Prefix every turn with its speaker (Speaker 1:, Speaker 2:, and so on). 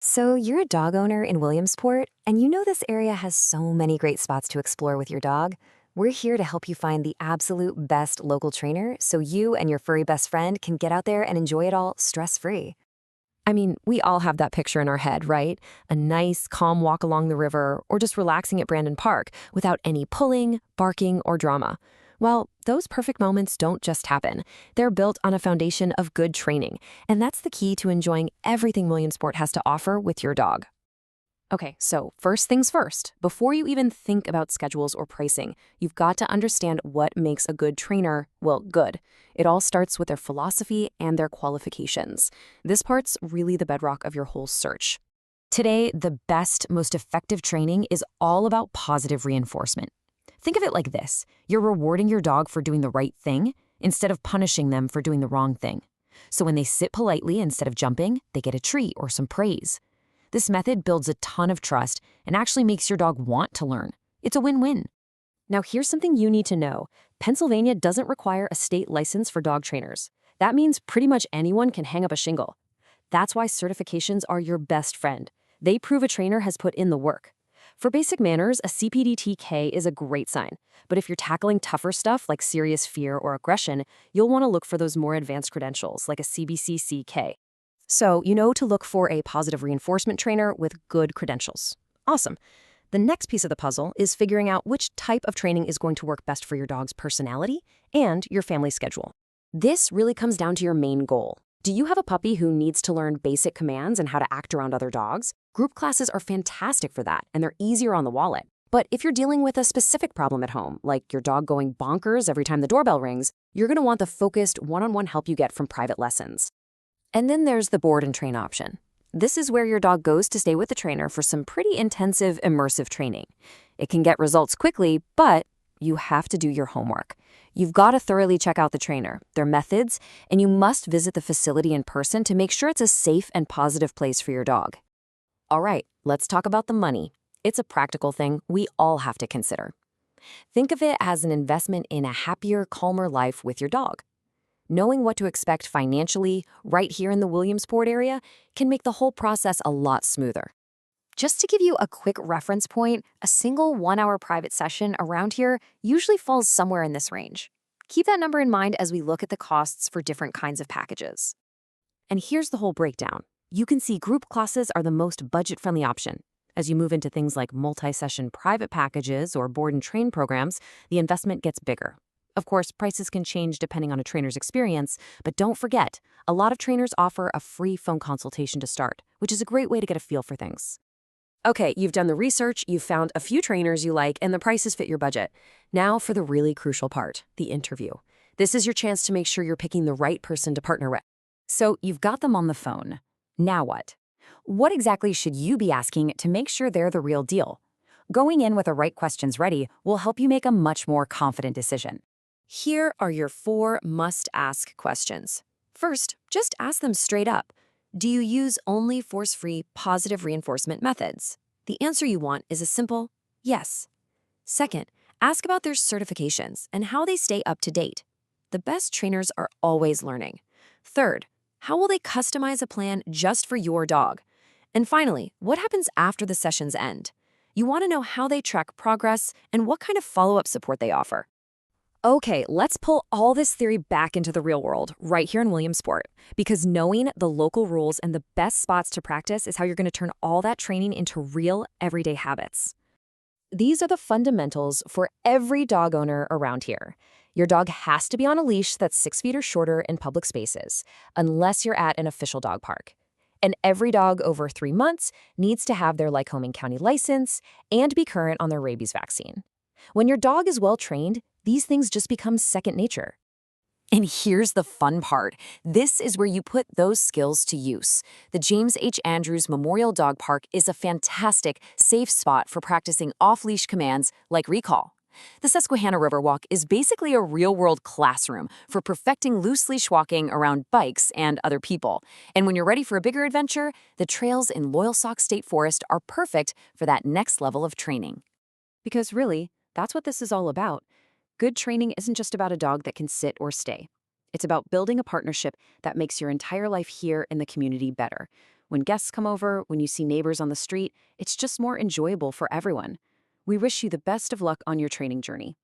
Speaker 1: So, you're a dog owner in Williamsport, and you know this area has so many great spots to explore with your dog. We're here to help you find the absolute best local trainer so you and your furry best friend can get out there and enjoy it all stress free.
Speaker 2: I mean, we all have that picture in our head, right? A nice, calm walk along the river or just relaxing at Brandon Park without any pulling, barking, or drama. Well, those perfect moments don't just happen. They're built on a foundation of good training, and that's the key to enjoying everything Williamsport has to offer with your dog. Okay, so first things first, before you even think about schedules or pricing, you've got to understand what makes a good trainer, well, good. It all starts with their philosophy and their qualifications. This part's really the bedrock of your whole search. Today, the best, most effective training is all about positive reinforcement. Think of it like this. You're rewarding your dog for doing the right thing instead of punishing them for doing the wrong thing. So when they sit politely instead of jumping, they get a treat or some praise. This method builds a ton of trust and actually makes your dog want to learn. It's a win-win. Now, here's something you need to know. Pennsylvania doesn't require a state license for dog trainers. That means pretty much anyone can hang up a shingle. That's why certifications are your best friend. They prove a trainer has put in the work. For basic manners, a CPDTK is a great sign. But if you're tackling tougher stuff like serious fear or aggression, you'll want to look for those more advanced credentials like a CBCCK. So you know to look for a positive reinforcement trainer with good credentials. Awesome. The next piece of the puzzle is figuring out which type of training is going to work best for your dog's personality and your family schedule. This really comes down to your main goal. Do you have a puppy who needs to learn basic commands and how to act around other dogs? Group classes are fantastic for that, and they're easier on the wallet. But if you're dealing with a specific problem at home, like your dog going bonkers every time the doorbell rings, you're going to want the focused one-on-one help you get from private lessons. And then there's the board and train option. This is where your dog goes to stay with the trainer for some pretty intensive, immersive training. It can get results quickly, but you have to do your homework. You've got to thoroughly check out the trainer, their methods, and you must visit the facility in person to make sure it's a safe and positive place for your dog. All right, let's talk about the money. It's a practical thing we all have to consider. Think of it as an investment in a happier, calmer life with your dog. Knowing what to expect financially right here in the Williamsport area can make the whole process a lot smoother. Just to give you a quick reference point, a single 1-hour private session around here usually falls somewhere in this range. Keep that number in mind as we look at the costs for different kinds of packages. And here's the whole breakdown. You can see group classes are the most budget-friendly option. As you move into things like multi-session private packages or board and train programs, the investment gets bigger. Of course, prices can change depending on a trainer's experience, but don't forget, a lot of trainers offer a free phone consultation to start, which is a great way to get a feel for things. Okay, you've done the research, you've found a few trainers you like, and the prices fit your budget. Now for the really crucial part, the interview. This is your chance to make sure you're picking the right person to partner with. So you've got them on the phone. Now what? What exactly should you be asking to make sure they're the real deal? Going in with the right questions ready will help you make a much more confident decision. Here are your 4 must-ask questions. First, just ask them straight up. Do you use only force-free positive reinforcement methods? The answer you want is a simple yes. Second, ask about their certifications and how they stay up to date. The best trainers are always learning. Third, how will they customize a plan just for your dog? And finally, what happens after the sessions end? You want to know how they track progress and what kind of follow-up support they offer. Okay, let's pull all this theory back into the real world, right here in Williamsport, because knowing the local rules and the best spots to practice is how you're going to turn all that training into real, everyday habits. These are the fundamentals for every dog owner around here. Your dog has to be on a leash that's 6 feet or shorter in public spaces, unless you're at an official dog park. And every dog over 3 months needs to have their Lycoming County license and be current on their rabies vaccine. When your dog is well trained, these things just become second nature. And here's the fun part. This is where you put those skills to use. The James H. Andrews Memorial Dog Park is a fantastic, safe spot for practicing off-leash commands like recall. The Susquehanna River Walk is basically a real-world classroom for perfecting loose-leash walking around bikes and other people. And when you're ready for a bigger adventure, the trails in Loyalsock State Forest are perfect for that next level of training. Because really, that's what this is all about. Good training isn't just about a dog that can sit or stay. It's about building a partnership that makes your entire life here in the community better. When guests come over, when you see neighbors on the street, it's just more enjoyable for everyone. We wish you the best of luck on your training journey.